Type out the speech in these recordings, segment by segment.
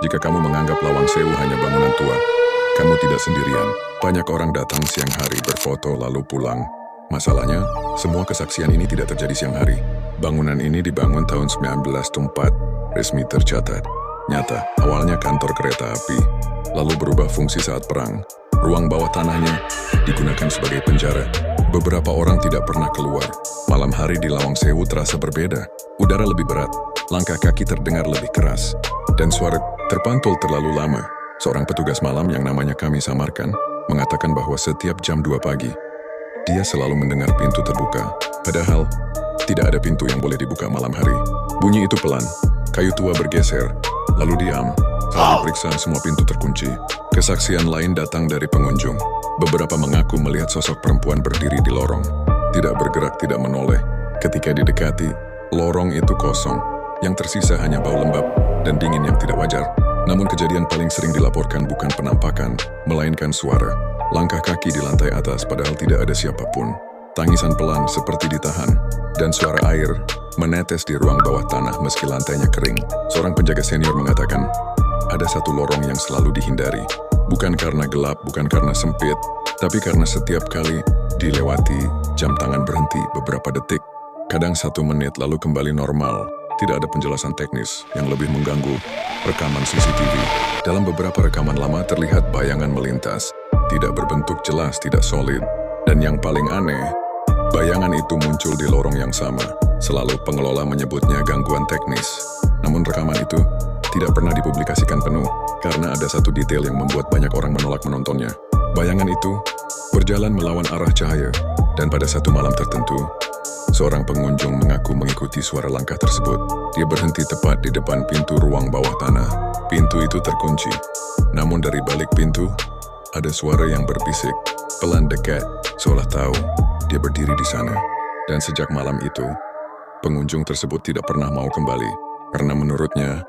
Jika kamu menganggap Lawang Sewu hanya bangunan tua, kamu tidak sendirian. Banyak orang datang siang hari berfoto lalu pulang. Masalahnya, semua kesaksian ini tidak terjadi siang hari. Bangunan ini dibangun tahun 1904, resmi tercatat. Nyata, awalnya kantor kereta api, lalu berubah fungsi saat perang. Ruang bawah tanahnya digunakan sebagai penjara. Beberapa orang tidak pernah keluar. Malam hari di Lawang Sewu terasa berbeda. Udara lebih berat, langkah kaki terdengar lebih keras, dan suara terpantul terlalu lama. Seorang petugas malam yang namanya kami samarkan mengatakan bahwa setiap jam 2 pagi, dia selalu mendengar pintu terbuka. Padahal, tidak ada pintu yang boleh dibuka malam hari. Bunyi itu pelan, kayu tua bergeser, lalu diam. Saat diperiksa, semua pintu terkunci. Kesaksian lain datang dari pengunjung. Beberapa mengaku melihat sosok perempuan berdiri di lorong. Tidak bergerak, tidak menoleh. Ketika didekati, lorong itu kosong. Yang tersisa hanya bau lembab dan dingin yang tidak wajar. Namun kejadian paling sering dilaporkan bukan penampakan, melainkan suara. Langkah kaki di lantai atas padahal tidak ada siapapun. Tangisan pelan seperti ditahan. Dan suara air menetes di ruang bawah tanah meski lantainya kering. Seorang penjaga senior mengatakan, ada satu lorong yang selalu dihindari. Bukan karena gelap, bukan karena sempit, tapi karena setiap kali dilewati, jam tangan berhenti beberapa detik. Kadang 1 menit lalu kembali normal. Tidak ada penjelasan teknis yang lebih mengganggu rekaman CCTV. Dalam beberapa rekaman lama terlihat bayangan melintas. Tidak berbentuk jelas, tidak solid. Dan yang paling aneh, bayangan itu muncul di lorong yang sama. Selalu pengelola menyebutnya gangguan teknis. Namun rekaman itu tidak pernah dipublikasikan penuh karena ada satu detail yang membuat banyak orang menolak menontonnya. Bayangan itu berjalan melawan arah cahaya, dan pada satu malam tertentu, seorang pengunjung mengaku mengikuti suara langkah tersebut. Dia berhenti tepat di depan pintu ruang bawah tanah. Pintu itu terkunci. Namun dari balik pintu, ada suara yang berbisik, pelan dekat, seolah tahu dia berdiri di sana. Dan sejak malam itu, pengunjung tersebut tidak pernah mau kembali. Karena menurutnya,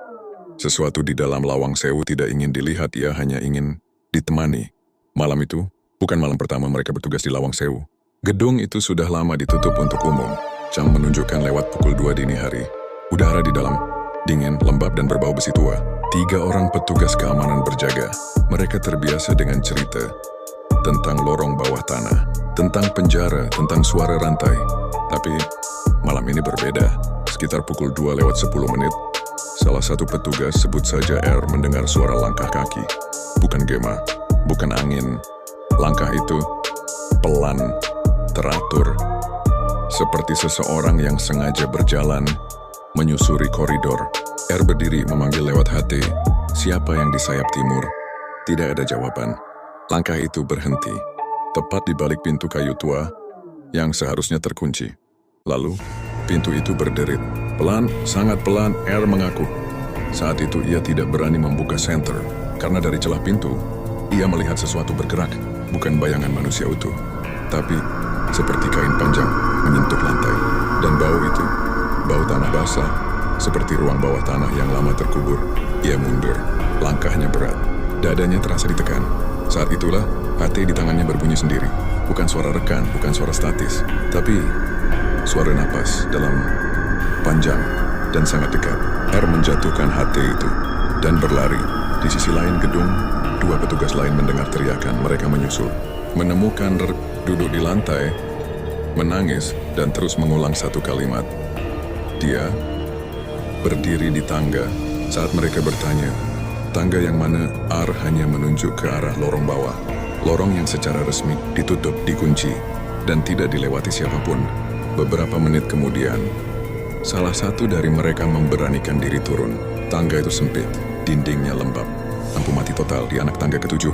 sesuatu di dalam Lawang Sewu tidak ingin dilihat, ia hanya ingin ditemani. Malam itu, bukan malam pertama mereka bertugas di Lawang Sewu. Gedung itu sudah lama ditutup untuk umum. Jam menunjukkan lewat pukul 2 dini hari. Udara di dalam dingin, lembab, dan berbau besi tua. 3 orang petugas keamanan berjaga. Mereka terbiasa dengan cerita tentang lorong bawah tanah, tentang penjara, tentang suara rantai. Tapi malam ini berbeda. Sekitar pukul 2 lewat 10 menit, salah satu petugas, sebut saja R, mendengar suara langkah kaki. Bukan gema, bukan angin. Langkah itu pelan, teratur, seperti seseorang yang sengaja berjalan menyusuri koridor. R berdiri memanggil lewat HT, siapa yang di sayap timur? Tidak ada jawaban. Langkah itu berhenti, tepat di balik pintu kayu tua yang seharusnya terkunci. Lalu, pintu itu berderit. Pelan, sangat pelan, R mengaku. Saat itu ia tidak berani membuka senter, karena dari celah pintu, ia melihat sesuatu bergerak, bukan bayangan manusia utuh, tapi seperti kain panjang menyentuh lantai. Dan bau itu, bau tanah basah, seperti ruang bawah tanah yang lama terkubur. Ia mundur, langkahnya berat, dadanya terasa ditekan. Saat itulah, HT di tangannya berbunyi sendiri. Bukan suara rekan, bukan suara statis, tapi suara napas dalam, panjang, dan sangat dekat. R menjatuhkan HT itu dan berlari. Di sisi lain gedung, 2 petugas lain mendengar teriakan. Mereka menyusul, menemukan R duduk di lantai, menangis, dan terus mengulang satu kalimat. Dia berdiri di tangga. Saat mereka bertanya, tangga yang mana, R hanya menunjuk ke arah lorong bawah. Lorong yang secara resmi ditutup, dikunci, dan tidak dilewati siapapun. Beberapa menit kemudian, salah satu dari mereka memberanikan diri turun. Tangga itu sempit, dindingnya lembab. Lampu mati total di anak tangga ke-7.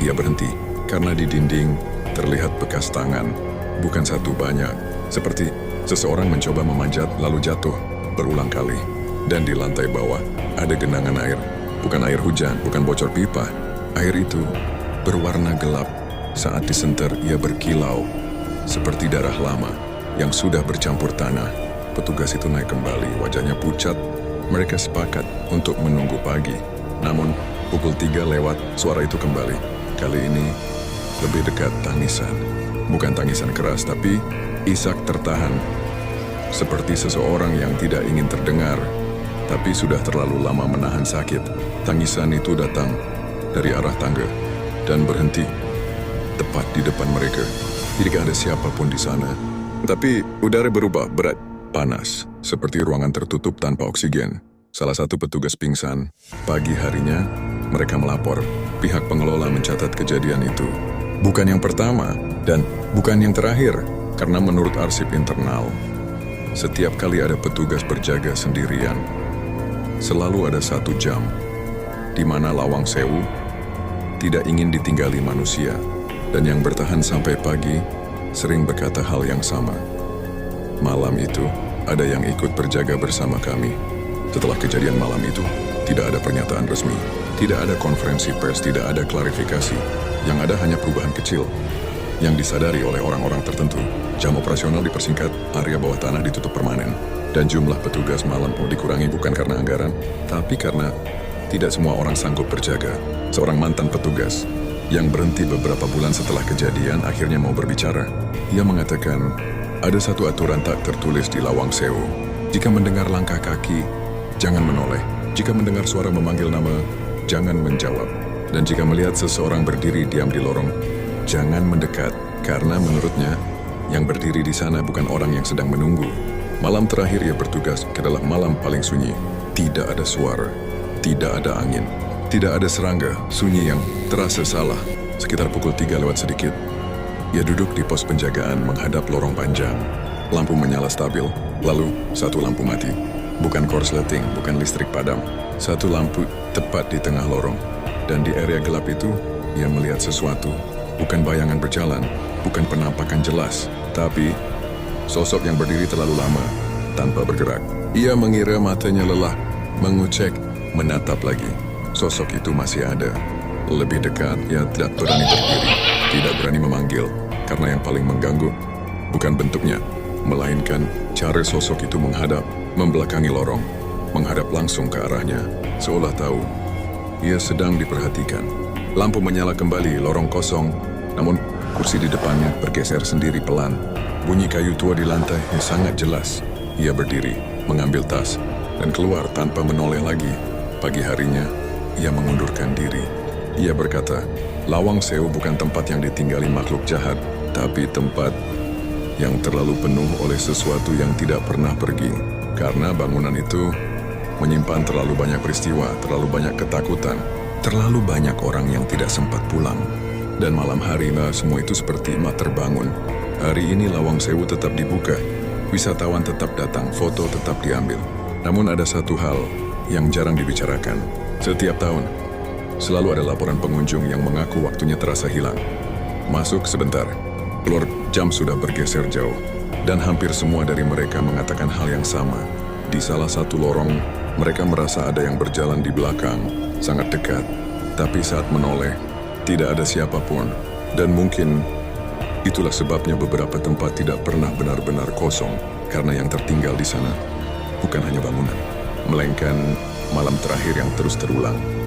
Ia berhenti, karena di dinding terlihat bekas tangan. Bukan satu, banyak. Seperti seseorang mencoba memanjat lalu jatuh berulang kali. Dan di lantai bawah ada genangan air. Bukan air hujan, bukan bocor pipa. Air itu berwarna gelap. Saat disenter ia berkilau, seperti darah lama yang sudah bercampur tanah. Petugas itu naik kembali, wajahnya pucat. Mereka sepakat untuk menunggu pagi. Namun, pukul 3 lewat, suara itu kembali. Kali ini, lebih dekat tangisan. Bukan tangisan keras, tapi isak tertahan. Seperti seseorang yang tidak ingin terdengar, tapi sudah terlalu lama menahan sakit. Tangisan itu datang dari arah tangga dan berhenti tepat di depan mereka. Tidak ada siapapun di sana. Tapi udara berubah berat, panas, seperti ruangan tertutup tanpa oksigen. Salah satu petugas pingsan. Pagi harinya, mereka melapor. Pihak pengelola mencatat kejadian itu. Bukan yang pertama dan bukan yang terakhir, karena menurut arsip internal, setiap kali ada petugas berjaga sendirian, selalu ada 1 jam di mana Lawang Sewu tidak ingin ditinggali manusia, dan yang bertahan sampai pagi sering berkata hal yang sama. Malam itu, ada yang ikut berjaga bersama kami. Setelah kejadian malam itu, tidak ada pernyataan resmi, tidak ada konferensi pers, tidak ada klarifikasi. Yang ada hanya perubahan kecil yang disadari oleh orang-orang tertentu. Jam operasional dipersingkat, area bawah tanah ditutup permanen, dan jumlah petugas malam dikurangi bukan karena anggaran, tapi karena tidak semua orang sanggup berjaga. Seorang mantan petugas yang berhenti beberapa bulan setelah kejadian akhirnya mau berbicara. Ia mengatakan, ada satu aturan tak tertulis di Lawang Sewu. Jika mendengar langkah kaki, jangan menoleh. Jika mendengar suara memanggil nama, jangan menjawab. Dan jika melihat seseorang berdiri diam di lorong, jangan mendekat. Karena menurutnya, yang berdiri di sana bukan orang yang sedang menunggu. Malam terakhir ia bertugas adalah malam paling sunyi. Tidak ada suara, tidak ada angin, tidak ada serangga, sunyi yang terasa salah. Sekitar pukul 3 lewat sedikit, ia duduk di pos penjagaan menghadap lorong panjang. Lampu menyala stabil, lalu satu lampu mati. Bukan korsleting, bukan listrik padam. Satu lampu tepat di tengah lorong. Dan di area gelap itu, ia melihat sesuatu. Bukan bayangan berjalan, bukan penampakan jelas, tapi sosok yang berdiri terlalu lama, tanpa bergerak. Ia mengira matanya lelah, mengucek, menatap lagi. Sosok itu masih ada. Lebih dekat, ia tidak berani berdiri, tidak berani memanggil, karena yang paling mengganggu bukan bentuknya, melainkan cara sosok itu menghadap, membelakangi lorong, menghadap langsung ke arahnya, seolah tahu ia sedang diperhatikan. Lampu menyala kembali, lorong kosong, namun kursi di depannya bergeser sendiri pelan. Bunyi kayu tua di lantai yang sangat jelas. Ia berdiri, mengambil tas, dan keluar tanpa menoleh lagi. Pagi harinya, ia mengundurkan diri. Ia berkata, Lawang Sewu bukan tempat yang ditinggali makhluk jahat, tapi tempat yang terlalu penuh oleh sesuatu yang tidak pernah pergi. Karena bangunan itu menyimpan terlalu banyak peristiwa, terlalu banyak ketakutan, terlalu banyak orang yang tidak sempat pulang. Dan malam hari, semua itu seperti emak terbangun. Hari ini Lawang Sewu tetap dibuka, wisatawan tetap datang, foto tetap diambil. Namun ada satu hal yang jarang dibicarakan. Setiap tahun, selalu ada laporan pengunjung yang mengaku waktunya terasa hilang. Masuk sebentar, keluar jam sudah bergeser jauh. Dan hampir semua dari mereka mengatakan hal yang sama. Di salah satu lorong, mereka merasa ada yang berjalan di belakang, sangat dekat. Tapi saat menoleh, tidak ada siapapun. Dan mungkin itulah sebabnya beberapa tempat tidak pernah benar-benar kosong, karena yang tertinggal di sana bukan hanya bangunan, melainkan malam terakhir yang terus terulang.